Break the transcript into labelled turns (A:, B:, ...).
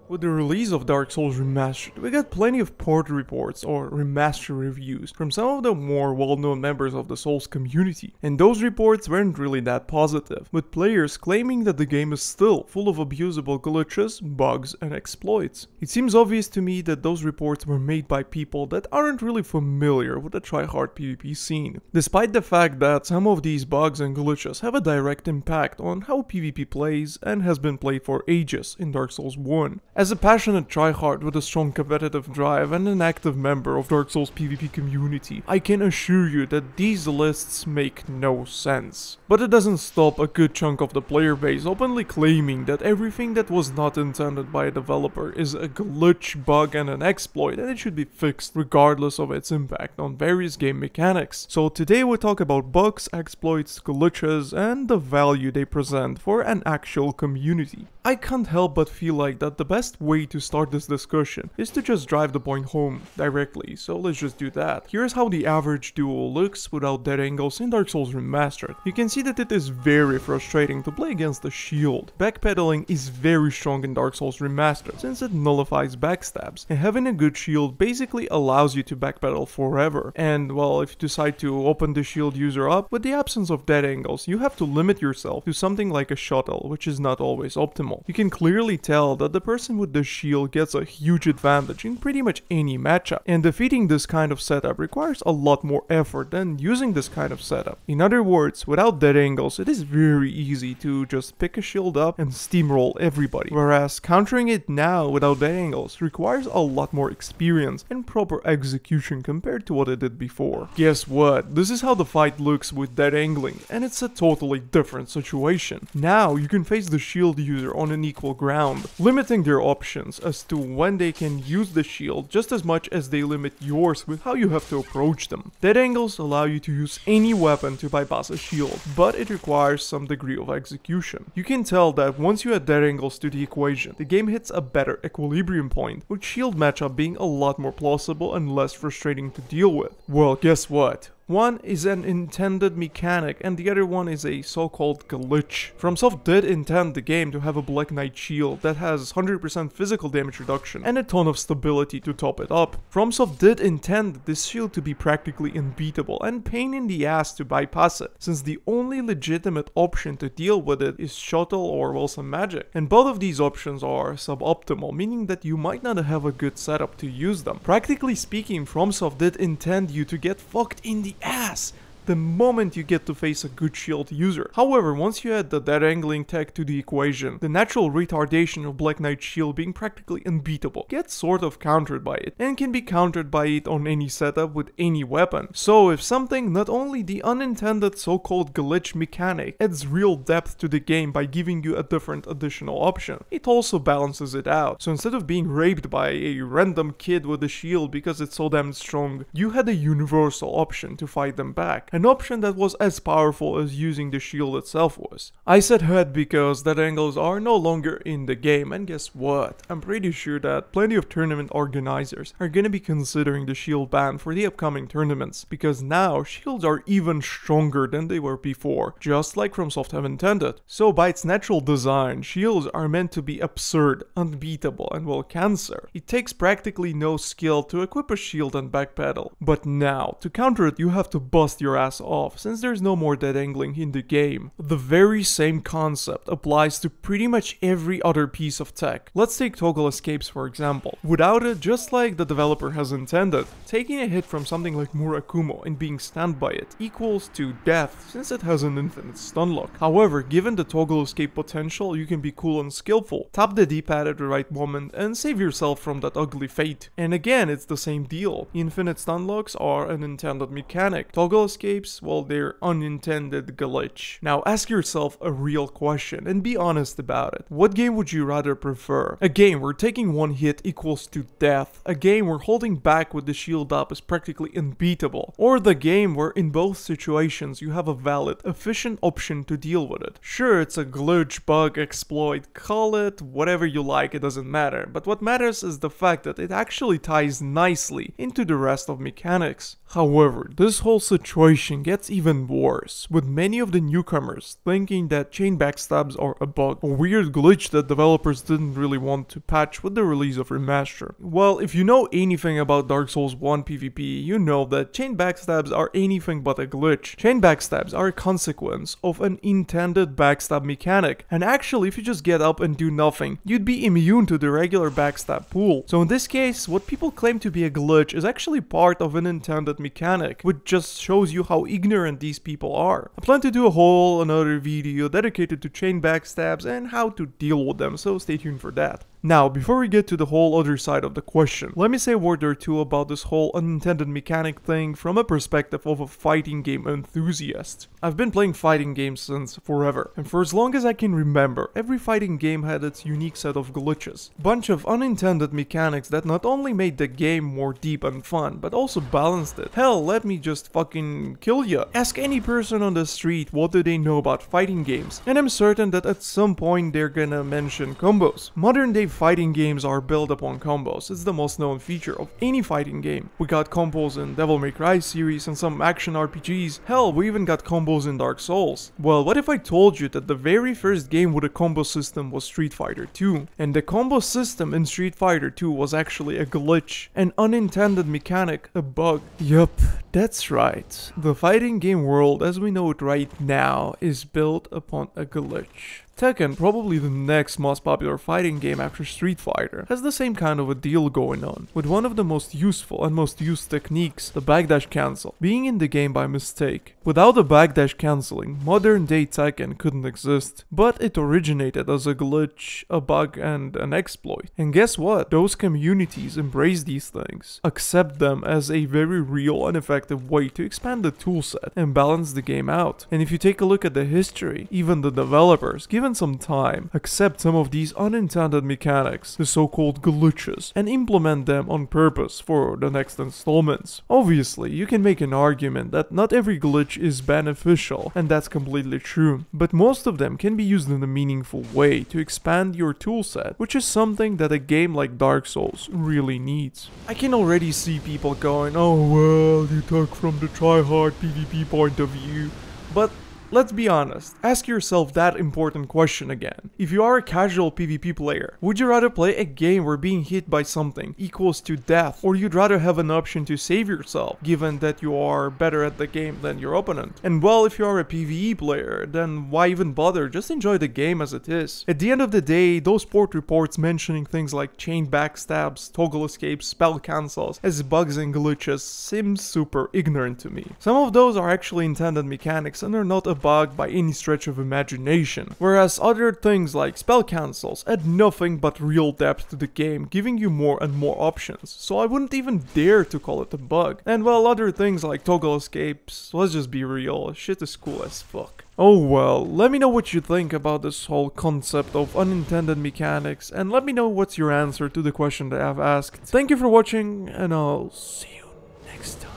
A: With the release of Dark Souls Remastered, we got plenty of port reports or remaster reviews from some of the more well-known members of the Souls community, and those reports weren't really that positive, with players claiming that the game is still full of abusable glitches, bugs, and exploits. It seems obvious to me that those reports were made by people that aren't really familiar with the tryhard PvP scene, despite the fact that some of these bugs and glitches have a direct impact on how PvP plays and has been played for ages in Dark Souls 1. As a passionate tryhard with a strong competitive drive and an active member of Dark Souls PvP community, I can assure you that these lists make no sense. But it doesn't stop a good chunk of the player base openly claiming that everything that was not intended by a developer is a glitch, bug, and an exploit, and it should be fixed regardless of its impact on various game mechanics. So today we talk about bugs, exploits, glitches, and the value they present for an actual community. I can't help but feel like that the best way to start this discussion is to just drive the point home directly, so let's just do that. Here's how the average duel looks without dead angles in Dark Souls Remastered. You can see that it is very frustrating to play against the shield. Backpedaling is very strong in Dark Souls Remastered since it nullifies backstabs, and having a good shield basically allows you to backpedal forever. And well, if you decide to open the shield user up, with the absence of dead angles, you have to limit yourself to something like a shuttle, which is not always optimal. You can clearly tell that the person with the shield gets a huge advantage in pretty much any matchup, and defeating this kind of setup requires a lot more effort than using this kind of setup. In other words, without dead angles, it is very easy to just pick a shield up and steamroll everybody, whereas countering it now without dead angles requires a lot more experience and proper execution compared to what it did before. Guess what? This is how the fight looks with dead angling, and it's a totally different situation. Now you can face the shield user on an equal ground, limiting their options as to when they can use the shield just as much as they limit yours with how you have to approach them. Dead angles allow you to use any weapon to bypass a shield, but it requires some degree of execution. You can tell that once you add dead angles to the equation, the game hits a better equilibrium point, with shield matchup being a lot more plausible and less frustrating to deal with. Well, guess what? One is an intended mechanic and the other one is a so-called glitch. FromSoft did intend the game to have a Black Knight shield that has 100% physical damage reduction and a ton of stability to top it up. FromSoft did intend this shield to be practically unbeatable and pain in the ass to bypass it, since the only legitimate option to deal with it is shuttle or well some magic. And both of these options are suboptimal, meaning that you might not have a good setup to use them. Practically speaking, FromSoft did intend you to get fucked in the ass the moment you get to face a good shield user. However, once you add the dead angling tech to the equation, the natural retardation of Black Knight's shield being practically unbeatable gets sort of countered by it, and can be countered by it on any setup with any weapon. So if something, not only the unintended so-called glitch mechanic adds real depth to the game by giving you a different additional option, it also balances it out. So instead of being raped by a random kid with a shield because it's so damn strong, you had a universal option to fight them back. An option that was as powerful as using the shield itself was. I said had because dead angles are no longer in the game, and guess what? I'm pretty sure that plenty of tournament organizers are gonna be considering the shield ban for the upcoming tournaments, because now shields are even stronger than they were before, just like FromSoft have intended. So by its natural design, shields are meant to be absurd, unbeatable, and well cancer. It takes practically no skill to equip a shield and backpedal, but now, to counter it you have to bust your ass off, since there's no more dead angling in the game. The very same concept applies to pretty much every other piece of tech. Let's take toggle escapes for example. Without it, just like the developer has intended, taking a hit from something like Murakumo and being stunned by it equals to death, since it has an infinite stun lock. However, given the toggle escape potential, you can be cool and skillful, tap the D-pad at the right moment and save yourself from that ugly fate. And again, it's the same deal. Infinite stun locks are an intended mechanic. Toggle escape, well, they're unintended glitch. Now ask yourself a real question and be honest about it. What game would you rather prefer? A game where taking one hit equals to death, a game where holding back with the shield up is practically unbeatable, or the game where in both situations you have a valid, efficient option to deal with it? Sure, it's a glitch, bug, exploit, call it whatever you like, it doesn't matter, but what matters is the fact that it actually ties nicely into the rest of mechanics. However, this whole situation situation gets even worse, with many of the newcomers thinking that chain backstabs are a bug, a weird glitch that developers didn't really want to patch with the release of Remaster. Well, if you know anything about Dark Souls 1 PvP, you know that chain backstabs are anything but a glitch. Chain backstabs are a consequence of an intended backstab mechanic, and actually if you just get up and do nothing, you'd be immune to the regular backstab pool. So in this case, what people claim to be a glitch is actually part of an intended mechanic, which just shows you how ignorant these people are. I plan to do a whole another video dedicated to chain backstabs and how to deal with them, so stay tuned for that. Now, before we get to the whole other side of the question, let me say a word or two about this whole unintended mechanic thing from a perspective of a fighting game enthusiast. I've been playing fighting games since forever, and for as long as I can remember, every fighting game had its unique set of glitches. Bunch of unintended mechanics that not only made the game more deep and fun, but also balanced it. Hell, let me just fucking kill ya. Ask any person on the street what do they know about fighting games, and I'm certain that at some point they're gonna mention combos. Modern day fighting games are built upon combos. It's the most known feature of any fighting game. We got combos in Devil May Cry series and some action RPGs. Hell, we even got combos in Dark Souls. Well, what if I told you that the very first game with a combo system was Street Fighter 2, and the combo system in Street Fighter 2 was actually a glitch, an unintended mechanic, a bug. Yup, that's right. The fighting game world as we know it right now is built upon a glitch. Tekken, probably the next most popular fighting game after Street Fighter, has the same kind of a deal going on, with one of the most useful and most used techniques, the backdash cancel, being in the game by mistake. Without the backdash cancelling, modern day Tekken couldn't exist, but it originated as a glitch, a bug, and an exploit. And guess what? Those communities embrace these things, accept them as a very real and effective way to expand the toolset and balance the game out. And if you take a look at the history, even the developers, given some time, accept some of these unintended mechanics, the so-called glitches, and implement them on purpose for the next installments. Obviously, you can make an argument that not every glitch is beneficial, and that's completely true, but most of them can be used in a meaningful way to expand your toolset, which is something that a game like Dark Souls really needs. I can already see people going, oh well, you talk from the try-hard PvP point of view, but let's be honest, ask yourself that important question again. If you are a casual PvP player, would you rather play a game where being hit by something equals to death, or you'd rather have an option to save yourself, given that you are better at the game than your opponent? And well, if you are a PvE player, then why even bother? Just enjoy the game as it is. At the end of the day, those port reports mentioning things like chain backstabs, toggle escapes, spell cancels as bugs and glitches seem super ignorant to me. Some of those are actually intended mechanics and are not a bug by any stretch of imagination, whereas other things like spell cancels add nothing but real depth to the game, giving you more and more options, so I wouldn't even dare to call it a bug. And while other things like toggle escapes, let's just be real, shit is cool as fuck. Oh well, let me know what you think about this whole concept of unintended mechanics, and let me know what's your answer to the question that I've asked. Thank you for watching, and I'll see you next time.